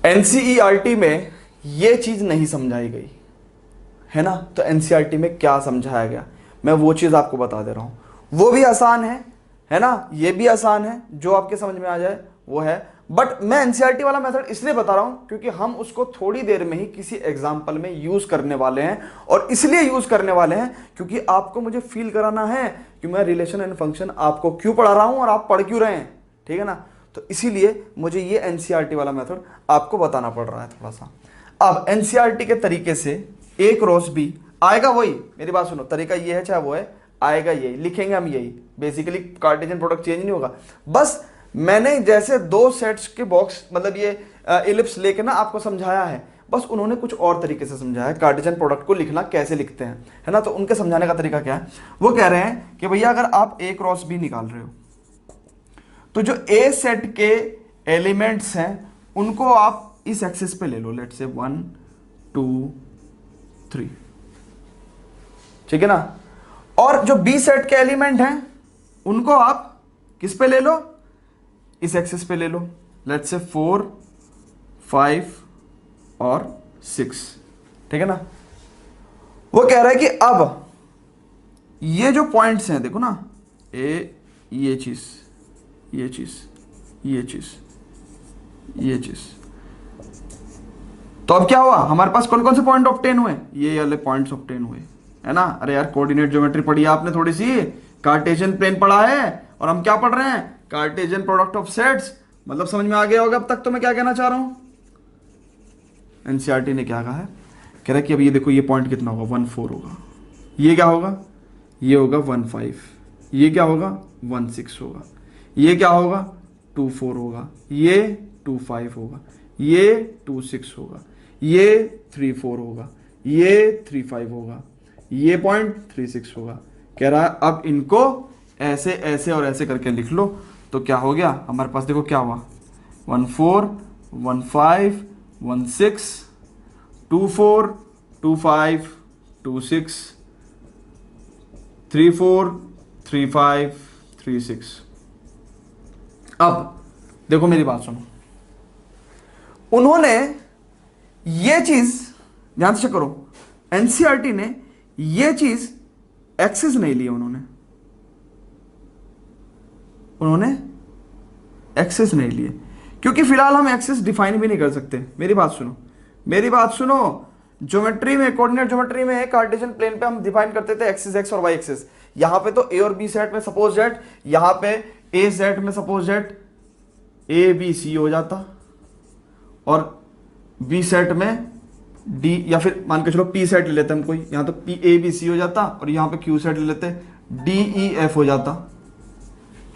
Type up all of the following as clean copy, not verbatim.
NCERT में ये चीज नहीं समझाई गई है ना, तो एनसीईआरटी में क्या समझाया गया मैं वो चीज आपको बता दे रहा हूं। वो भी आसान है ना, ये भी आसान है, जो आपके समझ में आ जाए वो है। बट मैं एनसीईआरटी वाला मेथड इसलिए बता रहा हूं क्योंकि हम उसको थोड़ी देर में ही किसी एग्जाम्पल में यूज करने वाले हैं, और इसलिए यूज करने वाले हैं क्योंकि आपको मुझे फील कराना है कि मैं रिलेशन एंड फंक्शन आपको क्यों पढ़ा रहा हूं और आप पढ़ क्यों रहे हैं, ठीक है ना। तो इसीलिए मुझे ये एनसीईआरटी वाला मेथड आपको बताना पड़ रहा है थोड़ा सा। अब एनसीईआरटी के तरीके से ए क्रॉस बी आएगा वही, मेरी बात सुनो, तरीका ये है चाहे वो है, आएगा यही, लिखेंगे हम यही, बेसिकली कार्टेशियन प्रोडक्ट चेंज नहीं होगा। बस मैंने जैसे दो सेट्स के बॉक्स मतलब ये इलिप्स लेके ना आपको समझाया है, बस उन्होंने कुछ और तरीके से समझाया है कार्टेशियन प्रोडक्ट को लिखना कैसे लिखते हैं, है ना। तो उनके समझाने का तरीका क्या है, वो कह रहे हैं कि भैया अगर आप ए क्रॉस बी निकाल रहे हो तो जो ए सेट के एलिमेंट्स हैं उनको आप इस एक्सिस पे ले लो, लेट्स से 1 2 3, ठीक है ना। और जो बी सेट के एलिमेंट हैं उनको आप किस पे ले लो, इस एक्सिस पे ले लो, लेट्स से 4 5 और 6, ठीक है ना। वो कह रहा है कि अब ये जो पॉइंट्स हैं देखो ना, ये चीज ये चीज ये चीज ये चीज, तो अब क्या हुआ, हमारे पास कौन कौन से पॉइंट ऑब्टेन हुए, ये वाले पॉइंट्स ऑब्टेन हुए, है ना। अरे यार कोऑर्डिनेट ज्योमेट्री पढ़ी है आपने थोड़ी सी, कार्टेशियन प्लेन पढ़ा है, और हम क्या पढ़ रहे हैं, कार्टेशियन प्रोडक्ट ऑफ सेट्स। मतलब समझ में आ गया होगा अब तक तो मैं क्या कहना चाह रहा हूं। एनसीईआरटी ने क्या कहा है, कह रहा है कि अब ये देखो ये पॉइंट कितना होगा, 1 4 होगा, ये क्या होगा, ये होगा 1 5, ये क्या होगा 1 6 होगा, ये क्या होगा 2 4 होगा, ये 2 5 होगा, ये 2 6 होगा, ये 3 4 होगा, ये 3 5 होगा, ये पॉइंट 3 6 होगा। कह रहा है अब इनको ऐसे ऐसे और ऐसे करके लिख लो, तो क्या हो गया हमारे पास, देखो क्या हुआ, 1 4 1 5 1 6 2 4 2 5 2 6 3 4 3 5 3 6। अब देखो मेरी बात सुनो, उन्होंने ये चीज ध्यान से करो, एनसीईआरटी ने ये चीज एक्सिस नहीं ली, उन्होंने एक्सिस नहीं लिए क्योंकि फिलहाल हम एक्सिस डिफाइन भी नहीं कर सकते। मेरी बात सुनो, ज्योमेट्री में, कोऑर्डिनेट ज्योमेट्री में कार्टेशियन प्लेन पे हम डिफाइन करते थे एक्सिस एक्स और वाई एक्सिस। यहां पे तो ए और बी सेट में सपोज जेट, यहां पे ए सेट में suppose Z A B C हो जाता, और बी सेट में डी, या फिर मान के चलो पी सेट ले लेते हम कोई, यहां तो पी ए बी सी हो जाता, और यहां पे क्यू सेट ले लेते डी ई एफ हो जाता,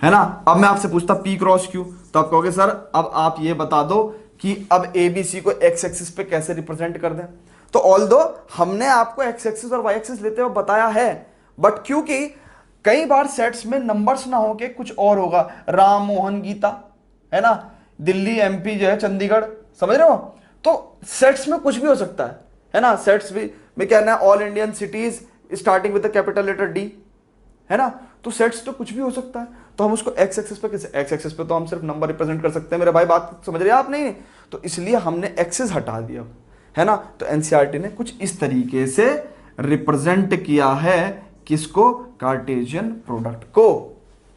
है ना। अब मैं आपसे पूछता पी क्रॉस क्यू, तो आप कहोगे सर अब आप ये बता दो कि अब ए बी सी को एक्स एक्सिस पे कैसे रिप्रेजेंट कर दें। तो ऑल्दो हमने आपको एक्स एक्सिस और वाई एक्सिस लेते हुए बताया है, बट क्योंकि कई बार सेट्स में नंबर्स ना होके कुछ और होगा, राम मोहन गीता, है ना, दिल्ली एमपी जो है चंडीगढ़, समझ रहे हो, तो सेट्स में कुछ भी हो सकता है ना। सेट्स भी में क्या है, all Indian cities starting with the capital letter D, है ना। तो सेट्स तो कुछ भी हो सकता है, तो हम उसको एक्स एक्सिस पे कैसे, एक्स एक्सिस पे तो हम सिर्फ नंबर रिप्रेजेंट कर सकते हैं मेरे भाई, बात समझ रहे हैं आप नहीं, तो इसलिए हमने एक्सिस हटा दिया, है ना। तो एनसीईआरटी ने कुछ इस तरीके से रिप्रेजेंट किया है किसको, कार्टेशियन प्रोडक्ट को।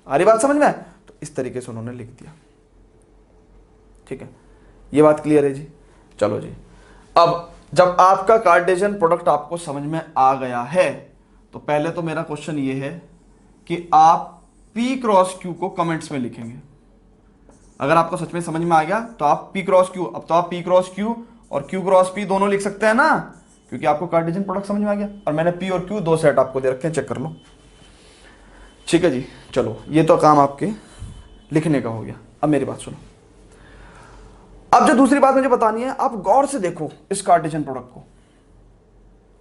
आ रही बात समझ में, तो इस तरीके से उन्होंने लिख दिया, ठीक है, ये बात क्लियर है जी। चलो जी, अब जब आपका कार्टेशियन प्रोडक्ट आपको समझ में आ गया है, तो पहले तो मेरा क्वेश्चन ये है कि आप P क्रॉस Q को कमेंट्स में लिखेंगे। अगर आपको सच में समझ में आ गया तो आप P क्रॉस Q, अब तो आप P क्रॉस Q और Q क्रॉस P दोनों लिख सकते हैं ना, क्योंकि आपको कार्टेशियन प्रोडक्ट समझ में आ गया, और मैंने P और Q दो सेट आपको दे रखे हैं, चेक कर लो, ठीक है जी। चलो ये तो काम आपके लिखने का हो गया। अब मेरी बात सुनो, अब जो दूसरी बात मुझे बतानी है, आप गौर से देखो इस कार्टेशियन प्रोडक्ट को।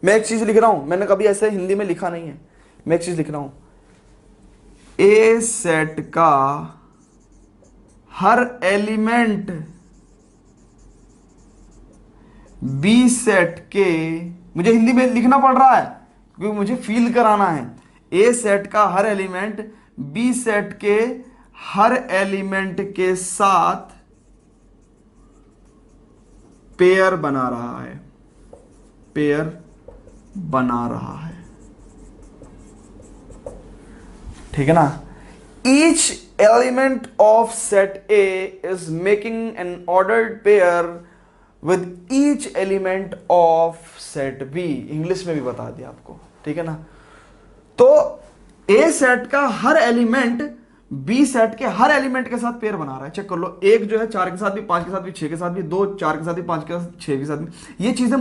मैं एक चीज लिख रहा हूं, मैंने कभी ऐसे हिंदी में लिखा नहीं है, मैं एक चीज लिख रहा हूं, ए सेट का हर एलिमेंट बी सेट के, मुझे हिंदी में लिखना पड़ रहा है क्योंकि मुझे फील कराना है, ए सेट का हर एलिमेंट बी सेट के हर एलिमेंट के साथ पेयर बना रहा है, पेयर बना रहा है, ठीक है ना। Each element of set A is making an ordered pair with each element of set B. English में भी बता दिया आपको, ठीक है ना। तो ए सेट का हर एलिमेंट बी सेट के हर एलिमेंट के साथ पेयर बना रहा है। चेक कर लो, एक जो है 4 के साथ भी, 5 के साथ भी, 6 के साथ भी, 2 4 के साथ भी, 5 के साथ, 6 के साथ भी। ये चीजें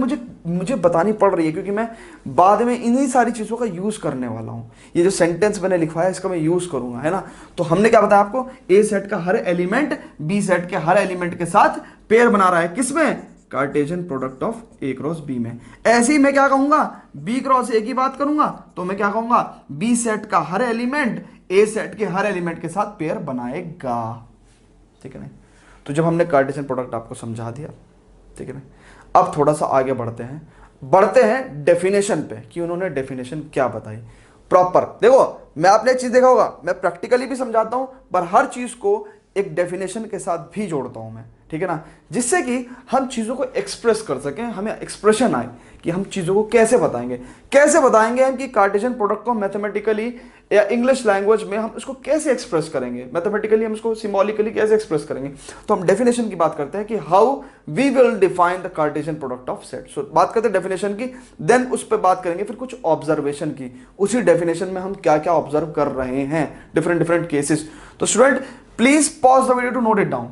मुझे बतानी पड़ रही है क्योंकि मैं बाद में इन्हीं सारी चीजों का यूज करने वाला हूं। ये जो सेंटेंस मैंने लिखवाया इसका मैं यूज करूंगा, है ना। तो हमने क्या बताया आपको, ए सेट का हर एलिमेंट बी सेट के हर एलिमेंट के साथ पेयर बना रहा है। किसमें? Cartesian product of A cross B में। ऐसे ही मैं क्या कहूंगा, बी क्रॉस ए की बात करूंगा तो मैं क्या कहूंगा, बी सेट का हर एलिमेंट ए सेट के हर एलिमेंट के साथ पेयर बनाएगा, ठीक है ना। तो जब हमने कार्टेशियन प्रोडक्ट आपको समझा दिया, ठीक है ना, अब थोड़ा सा आगे बढ़ते हैं डेफिनेशन पे कि उन्होंने डेफिनेशन क्या बताई प्रॉपर। देखो, मैं आपने एक चीज देखा होगा, मैं प्रैक्टिकली भी समझाता हूं पर हर चीज को एक डेफिनेशन के साथ भी जोड़ता हूं मैं, ठीक है ना, जिससे कि हम चीजों को एक्सप्रेस कर सकें, हमें एक्सप्रेशन आए कि हम चीजों को कैसे बताएंगे हम कि कार्टेशियन प्रोडक्ट को मैथमेटिकली या इंग्लिश लैंग्वेज में हम इसको कैसे एक्सप्रेस करेंगे, मैथमेटिकली हम इसको सिंबॉलिकली कैसे एक्सप्रेस करेंगे। तो हम डेफिनेशन की बात करते हैं कि how we will define the Cartesian product of set. So बात करते हैं डेफिनेशन की, देन उस पर बात करेंगे फिर कुछ ऑब्जर्वेशन की, उसी डेफिनेशन में हम क्या क्या ऑब्जर्व कर रहे हैं, डिफरेंट केसेस। तो student please pause the video to note it down.